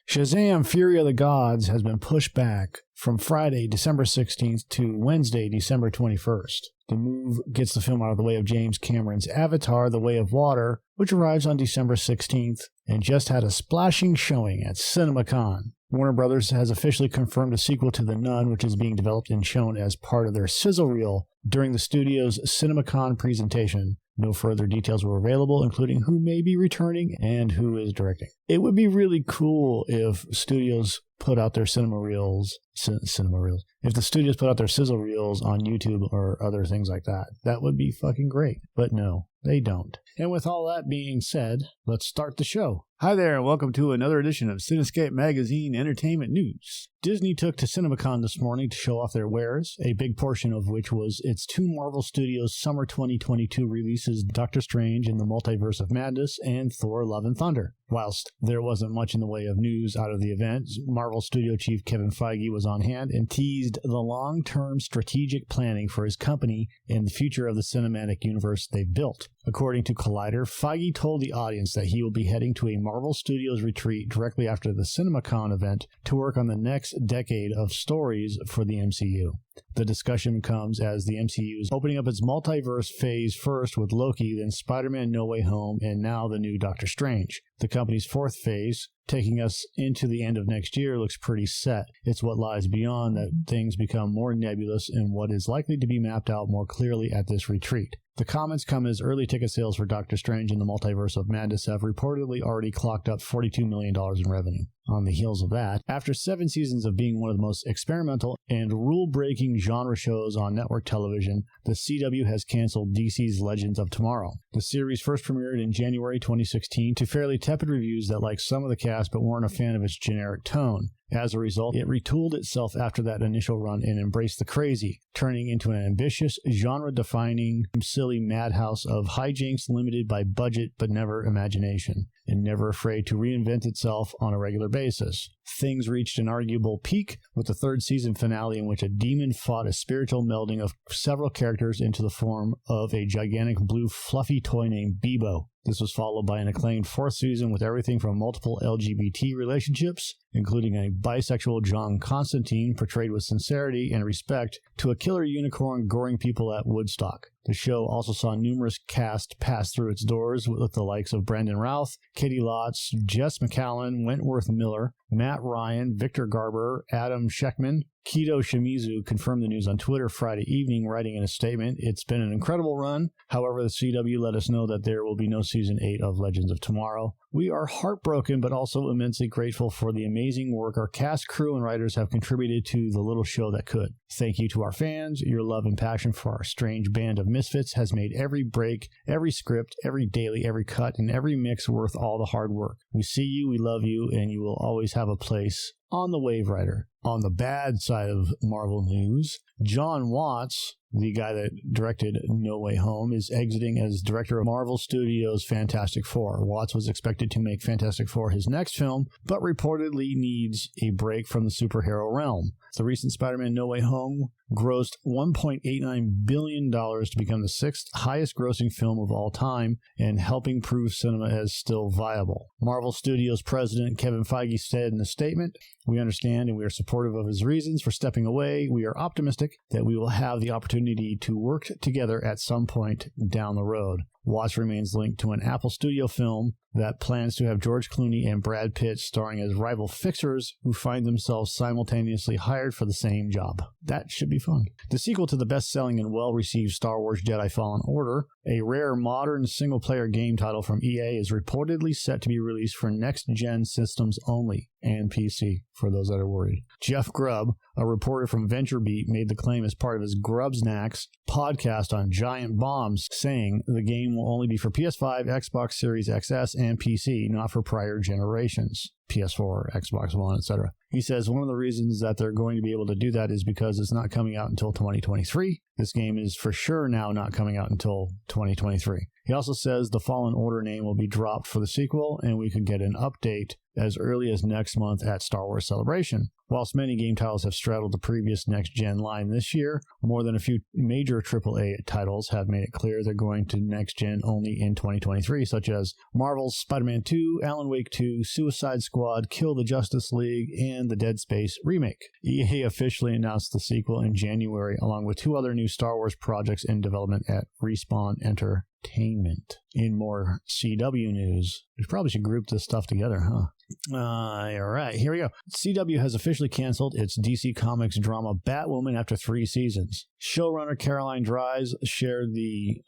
Shazam! Fury of the Gods has been pushed back from Friday, December 16th to Wednesday, December 21st. The move gets the film out of the way of James Cameron's Avatar: The Way of Water, which arrives on December 16th and just had a splashing showing at CinemaCon. Warner Brothers has officially confirmed a sequel to The Nun, which is being developed and shown as part of their sizzle reel during the studio's CinemaCon presentation. No further details were available, including who may be returning and who is directing. It would be really cool if studios put out their cinema reels. If the studios put out their sizzle reels on YouTube or other things like that, that would be fucking great. But no, they don't. And with all that being said, let's start the show. Hi there, and welcome to another edition of Cinescape Magazine Entertainment News. Disney took to CinemaCon this morning to show off their wares, a big portion of which was its two Marvel Studios summer 2022 releases, Doctor Strange in the Multiverse of Madness and Thor: Love and Thunder. Whilst there wasn't much in the way of news out of the event, Marvel Studio chief Kevin Feige was on hand and teased the long-term strategic planning for his company and the future of the cinematic universe they've built. According to Collider, Feige told the audience that he will be heading to a Marvel Studios retreat directly after the CinemaCon event to work on the next decade of stories for the MCU. The discussion comes as the MCU is opening up its multiverse phase first with Loki, then Spider-Man No Way Home, and now the new Doctor Strange. The company's fourth phase, taking us into the end of next year, looks pretty set. It's what lies beyond that things become more nebulous and what is likely to be mapped out more clearly at this retreat. The comments come as early ticket sales for Doctor Strange in the Multiverse of Madness have reportedly already clocked up $42 million in revenue. On the heels of that, after 7 seasons of being one of the most experimental and rule-breaking genre shows on network television, the CW has canceled DC's Legends of Tomorrow. The series first premiered in January 2016 to fairly tepid reviews that liked some of the cast but weren't a fan of its generic tone. As a result, it retooled itself after that initial run and embraced the crazy, turning into an ambitious, genre-defining, silly madhouse of hijinks limited by budget but never imagination, and never afraid to reinvent itself on a regular basis. Things reached an arguable peak with the third season finale in which a demon fought a spiritual melding of several characters into the form of a gigantic blue fluffy toy named Bebo. This was followed by an acclaimed fourth season with everything from multiple LGBT relationships, including a bisexual John Constantine portrayed with sincerity and respect, to a killer unicorn goring people at Woodstock. The show also saw numerous casts pass through its doors with the likes of Brandon Routh, Katie Lotz, Jess McCallan, Wentworth Miller, Matt Ryan, Victor Garber, Adam Scheckman. Kido Shimizu confirmed the news on Twitter Friday evening, writing in a statement, "It's been an incredible run. However, the CW let us know that there will be no Season 8 of Legends of Tomorrow. We are heartbroken but also immensely grateful for the amazing work our cast, crew, and writers have contributed to the little show that could. Thank you to our fans. Your love and passion for our strange band of misfits has made every break, every script, every daily, every cut, and every mix worth all the hard work. We see you, we love you, and you will always have a place on the Wave Rider." On the bad side of Marvel news, John Watts, the guy that directed No Way Home, is exiting as director of Marvel Studios' Fantastic Four. Watts was expected to make Fantastic Four his next film, but reportedly needs a break from the superhero realm. The recent Spider-Man No Way Home grossed $1.89 billion to become the 6th highest grossing film of all time and helping prove cinema as still viable. Marvel Studios president Kevin Feige said in a statement, "We understand and we are supportive of his reasons for stepping away. We are optimistic that we will have the opportunity to work together at some point down the road." Watts remains linked to an Apple Studio film that plans to have George Clooney and Brad Pitt starring as rival fixers who find themselves simultaneously hired for the same job. That should be fun. The sequel to the best-selling and well-received Star Wars Jedi Fallen Order, a rare modern single-player game title from EA, is reportedly set to be released for next-gen systems only and PC, for those that are worried. Jeff Grubb, a reporter from VentureBeat, made the claim as part of his Grubsnacks podcast on Giant Bombs, saying the game will only be for PS5, Xbox Series XS, and PC, not for prior generations. PS4, Xbox One, etc. He says one of the reasons that they're going to be able to do that is because it's not coming out until 2023. This game is for sure now not coming out until 2023. He also says the Fallen Order name will be dropped for the sequel, and we could get an update as early as next month at Star Wars Celebration. Whilst many game titles have straddled the previous next-gen line this year, more than a few major AAA titles have made it clear they're going to next-gen only in 2023, such as Marvel's Spider-Man 2, Alan Wake 2, Suicide Squad, Kill the Justice League, and the Dead Space remake. EA officially announced the sequel in January, along with 2 other new Star Wars projects in development at Respawn Entertainment. In more CW news, we probably should group this stuff together, huh? All right, here we go. CW has officially canceled its DC Comics drama Batwoman after 3 seasons. Showrunner Caroline Dries shared the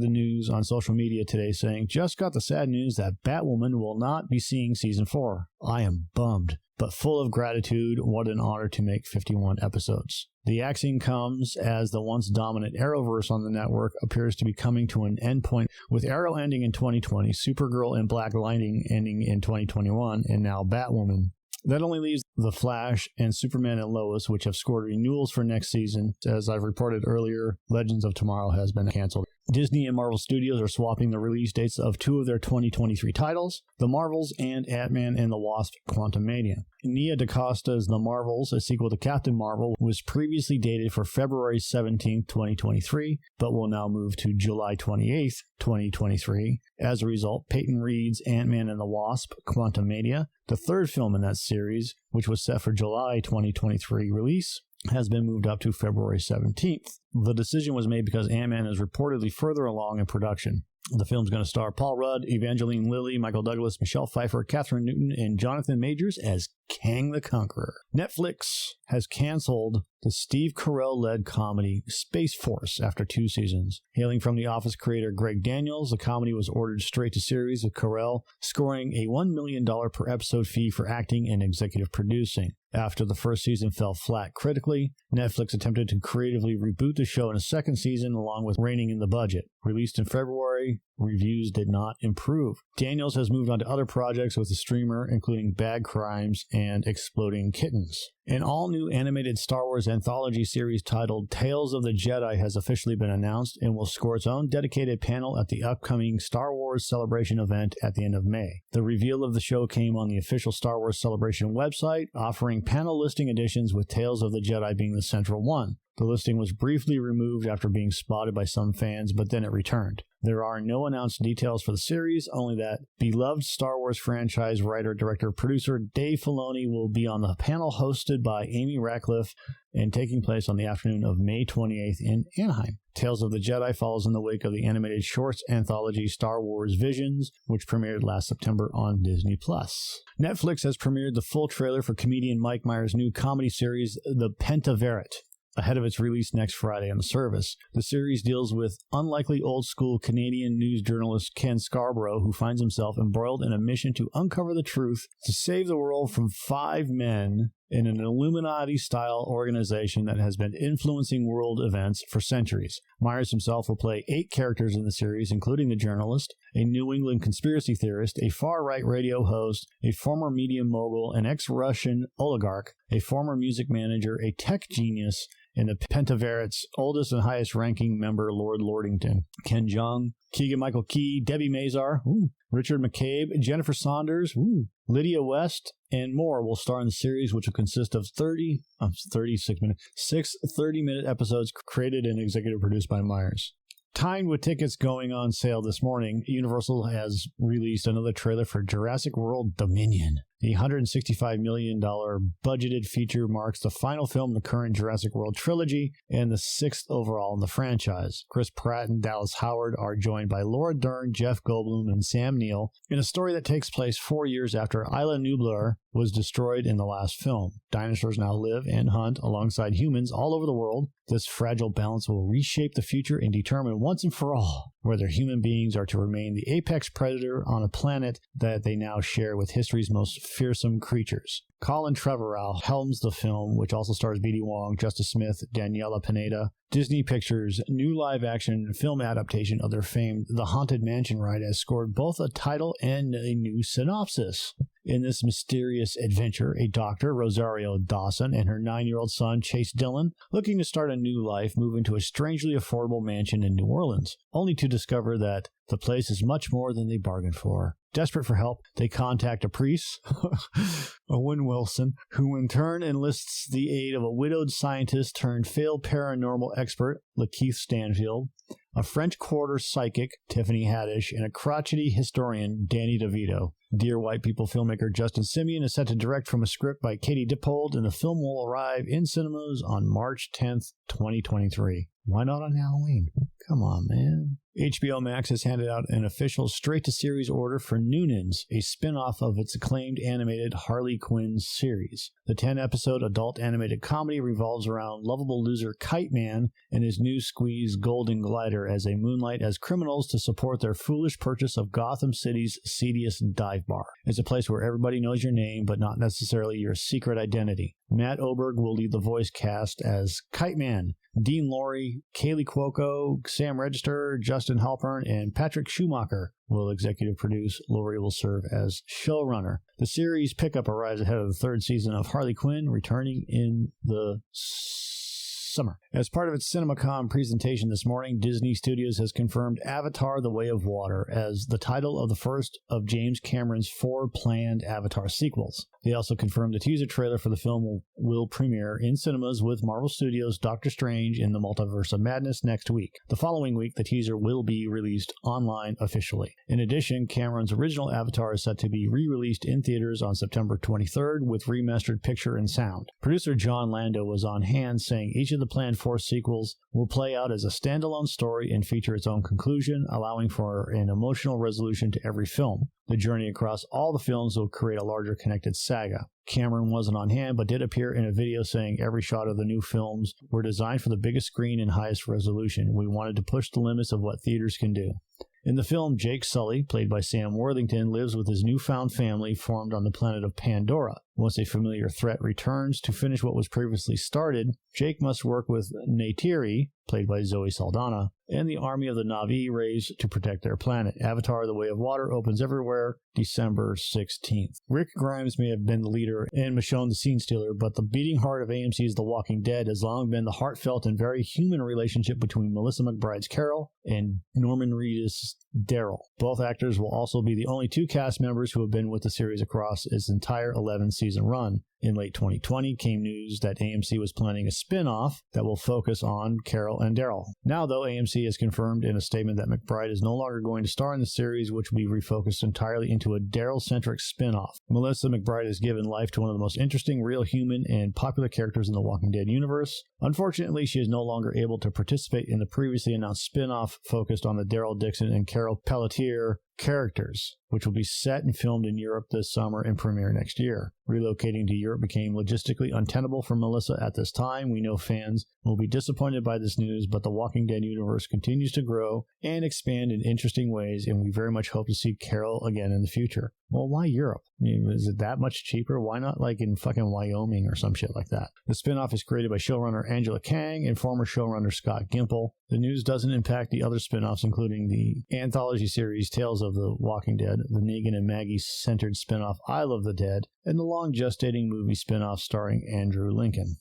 news on social media today, saying, "Just got the sad news that Batwoman will not be seeing season 4. I am bummed, but full of gratitude. What an honor to make 51 episodes." The axing comes as the once dominant Arrowverse on the network appears to be coming to an endpoint, with Arrow ending in 2020, Supergirl and Black Lightning ending in 2021, and now Batwoman. That only leaves The Flash and Superman and Lois, which have scored renewals for next season. As I've reported earlier, Legends of Tomorrow has been canceled. Disney and Marvel Studios are swapping the release dates of 2 of their 2023 titles, The Marvels and Ant-Man and the Wasp: Quantumania. Nia DaCosta's The Marvels, a sequel to Captain Marvel, was previously dated for February 17, 2023, but will now move to July 28, 2023. As a result, Peyton Reed's Ant-Man and the Wasp: Quantumania, the 3rd film in that series, which was set for July 2023 release, has been moved up to February 17th. The decision was made because Ant-Man is reportedly further along in production. The film's going to star Paul Rudd, Evangeline Lilly, Michael Douglas, Michelle Pfeiffer, Catherine Newton, and Jonathan Majors as Kang the Conqueror. Netflix has canceled the Steve Carell-led comedy Space Force after 2 seasons. Hailing from The Office creator Greg Daniels, the comedy was ordered straight to series, with Carell scoring a $1 million per episode fee for acting and executive producing. After the first season fell flat critically, Netflix attempted to creatively reboot the show in a 2nd season along with reining in the budget. Released in February, reviews did not improve. Daniels has moved on to other projects with the streamer, including Bad Crimes and Exploding Kittens. An all-new animated Star Wars anthology series titled Tales of the Jedi has officially been announced and will score its own dedicated panel at the upcoming Star Wars Celebration event at the end of May. The reveal of the show came on the official Star Wars Celebration website, offering panel listing editions with Tales of the Jedi being the central one. The listing was briefly removed after being spotted by some fans, but then it returned. There are no announced details for the series, only that beloved Star Wars franchise writer, director, producer Dave Filoni will be on the panel hosted by Amy Ratcliffe and taking place on the afternoon of May 28th in Anaheim. Tales of the Jedi follows in the wake of the animated shorts anthology Star Wars Visions, which premiered last September on Disney+. Netflix has premiered the full trailer for comedian Mike Myers' new comedy series, The Pentavarite, ahead of its release next Friday on the service. The series deals with unlikely old-school Canadian news journalist Ken Scarborough, who finds himself embroiled in a mission to uncover the truth to save the world from 5 men in an Illuminati-style organization that has been influencing world events for centuries. Myers himself will play 8 characters in the series, including the journalist, a New England conspiracy theorist, a far-right radio host, a former media mogul, an ex-Russian oligarch, a former music manager, a tech genius, and the Pentavarite's oldest and highest-ranking member, Lord Lordington. Ken Jeong, Keegan-Michael Key, Debbie Mazar, Richard McCabe, Jennifer Saunders, Lydia West, and more will star in the series, which will consist of 6 30-minute episodes created and executive produced by Myers. Timed with tickets going on sale this morning, Universal has released another trailer for Jurassic World Dominion. The $165 million budgeted feature marks the final film in the current Jurassic World trilogy and the 6th overall in the franchise. Chris Pratt and Dallas Howard are joined by Laura Dern, Jeff Goldblum, and Sam Neill in a story that takes place 4 years after Isla Nublar was destroyed in the last film. Dinosaurs now live and hunt alongside humans all over the world. This fragile balance will reshape the future and determine once and for all whether human beings are to remain the apex predator on a planet that they now share with history's most fearsome creatures. Colin Trevorrow helms the film, which also stars B.D. Wong, Justice Smith, Daniela Pineda. Disney Pictures' new live-action film adaptation of their famed The Haunted Mansion ride has scored both a title and a new synopsis. In this mysterious adventure, a doctor, Rosario Dawson, and her 9-year-old son, Chase Dillon, looking to start a new life, move into a strangely affordable mansion in New Orleans, only to discover that the place is much more than they bargained for. Desperate for help, they contact a priest, Owen Wilson, who in turn enlists the aid of a widowed scientist turned failed paranormal expert, Lakeith Stanfield, a French Quarter psychic, Tiffany Haddish, and a crotchety historian, Danny DeVito. Dear White People filmmaker Justin Simien is set to direct from a script by Katie Dippold, and the film will arrive in cinemas on March 10th, 2023. Why not on Halloween? Come on, man. HBO Max has handed out an official straight-to-series order for Noonans, a spin-off of its acclaimed animated Harley Quinn series. The 10-episode adult animated comedy revolves around lovable loser Kite-Man and his new squeeze Golden Glider as they moonlight as criminals to support their foolish purchase of Gotham City's seediest dive bar. It's a place where everybody knows your name, but not necessarily your secret identity. Matt Oberg will lead the voice cast as Kite-Man. Dean Lorry, Kaylee Cuoco, Sam Register, Justin Halpern, and Patrick Schumacher will executive produce. Lorry will serve as showrunner. The series pickup arrives ahead of the third season of Harley Quinn, returning in the summer. As part of its CinemaCon presentation this morning, Disney Studios has confirmed Avatar: The Way of Water as the title of the first of James Cameron's 4 planned Avatar sequels. They also confirmed the teaser trailer for the film will premiere in cinemas with Marvel Studios' Doctor Strange in the Multiverse of Madness next week. The following week, the teaser will be released online officially. In addition, Cameron's original Avatar is set to be re-released in theaters on September 23rd with remastered picture and sound. Producer John Lando was on hand, saying each of the planned 4 sequels will play out as a standalone story and feature its own conclusion, allowing for an emotional resolution to every film. The journey across all the films will create a larger connected saga. Cameron wasn't on hand, but did appear in a video saying every shot of the new films were designed for the biggest screen and highest resolution. We wanted to push the limits of what theaters can do. In the film, Jake Sully, played by Sam Worthington, lives with his newfound family formed on the planet of Pandora. Once a familiar threat returns to finish what was previously started, Jake must work with Neytiri, played by Zoe Saldana, and the army of the Na'vi raised to protect their planet. Avatar: The Way of Water opens everywhere December 16th. Rick Grimes may have been the leader and Michonne the scene stealer, but the beating heart of AMC's The Walking Dead has long been the heartfelt and very human relationship between Melissa McBride's Carol and Norman Reedus' Daryl. Both actors will also be the only 2 cast members who have been with the series across its entire 11-season run. In late 2020 came news that AMC was planning a spin-off that will focus on Carol and Daryl. Now, though, AMC has confirmed in a statement that McBride is no longer going to star in the series, which will be refocused entirely into a Daryl-centric spin-off. Melissa McBride has given life to one of the most interesting, real human, and popular characters in the Walking Dead universe. Unfortunately, she is no longer able to participate in the previously announced spin-off focused on the Daryl Dixon and Carol Pelletier characters, which will be set and filmed in Europe this summer and premiere next year. Relocating to Europe became logistically untenable for Melissa at this time. We know fans will be disappointed by this news, but the Walking Dead universe continues to grow and expand in interesting ways, and we very much hope to see Carol again in the future. Well, why Europe? I mean, is it that much cheaper? Why not like in fucking Wyoming or some shit like that? The spinoff is created by showrunner Angela Kang and former showrunner Scott Gimple. The news doesn't impact the other spinoffs, including the anthology series Tales of the Walking Dead, the Negan and Maggie-centered spinoff I Love the Dead, and the long-gestating movie spinoff starring Andrew Lincoln.